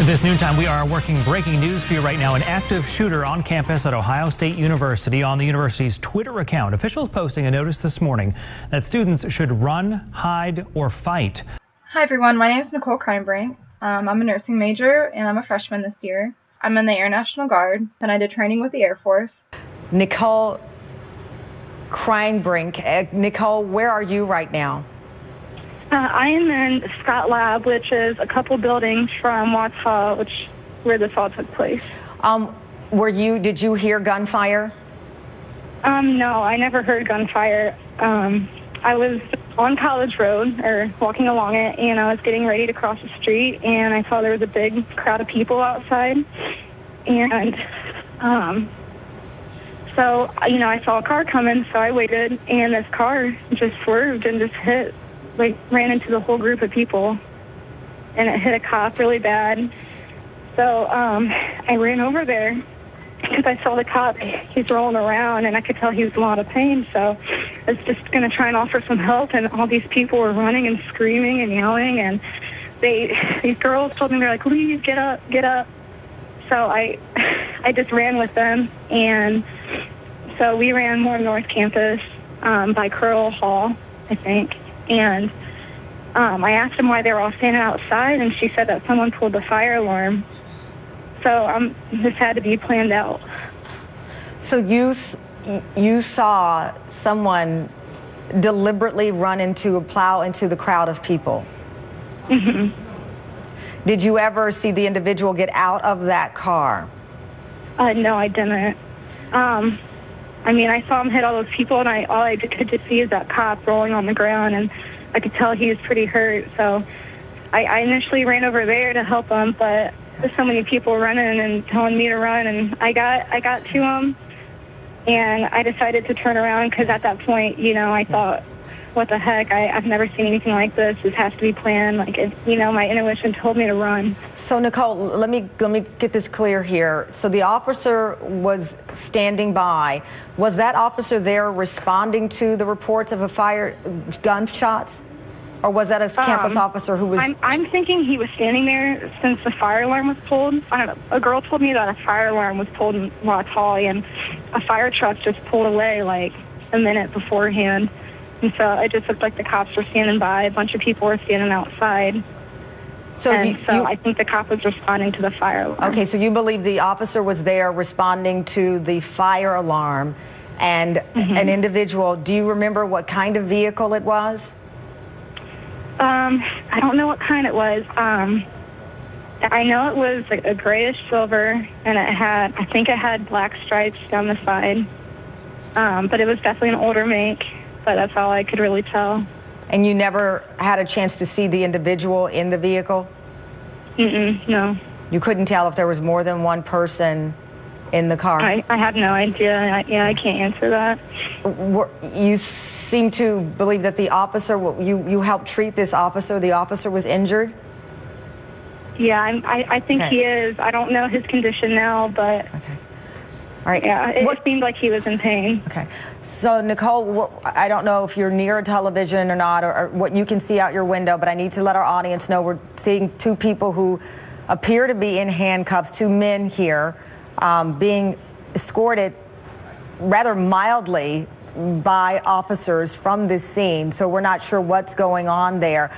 This noontime, we are working breaking news for you right now. An active shooter on campus at Ohio State University. On the university's Twitter account, officials posting a notice this morning that students should run, hide, or fight. Hi everyone, my name is Nicole. I'm a nursing major and I'm a freshman this year. I'm in the Air National Guard and I did training with the Air Force. Nicole Kreinbrink. Nicole, where are you right now? I am in Scott Lab, which is a couple buildings from Watts Hall, where this all took place. Did you hear gunfire? No, I never heard gunfire. I was on College Road, or walking along it, and I was getting ready to cross the street, and I saw there was a big crowd of people outside. And so, I saw a car coming, so I waited, and this car just swerved and just ran into the whole group of people, and it hit a cop really bad. So I ran over there because I saw the cop. He's rolling around, and I could tell he was in a lot of pain. So I was just going to try and offer some help, and all these people were running and screaming and yelling, and these girls told me, they're like, "Please get up, get up." So I just ran with them, and so we ran more north campus by Curl Hall, I think. And I asked them why they were all standing outside, and she said that someone pulled the fire alarm. So this had to be planned out. So you saw someone deliberately plow into the crowd of people? Mm-hmm. Did you ever see the individual get out of that car? No, I didn't. I saw him hit all those people, and all I could just see is that cop rolling on the ground, and I could tell he was pretty hurt. So I initially ran over there to help him, but there's so many people running and telling me to run, and I got to him, and I decided to turn around because at that point, I thought, what the heck? I've never seen anything like this. This has to be planned. My intuition told me to run. So Nicole, let me get this clear here. So the officer was standing by. Was that officer there responding to the reports of gunshots? Or was that a campus officer who was... I'm thinking he was standing there since the fire alarm was pulled. I don't know. A girl told me that a fire alarm was pulled in Watts Hall, and a fire truck just pulled away like a minute beforehand. And so it just looked like the cops were standing by. A bunch of people were standing outside. So I think the cop was responding to the fire alarm. Okay, so you believe the officer was there responding to the fire alarm, and an individual, do you remember what kind of vehicle it was? I don't know what kind it was. I know it was a grayish silver, and I think it had black stripes down the side. But it was definitely an older make, but that's all I could really tell. And you never had a chance to see the individual in the vehicle? No. You couldn't tell if there was more than one person in the car? I have no idea. I can't answer that. You seem to believe that the officer, you helped treat this officer, the officer was injured? Yeah, I think he is. I don't know his condition now, but all right. Yeah, it seemed like he was in pain. Okay. So, Nicole, I don't know if you're near a television or not, or what you can see out your window, but I need to let our audience know we're seeing two people who appear to be in handcuffs, two men here, being escorted rather mildly by officers from this scene. So we're not sure what's going on there.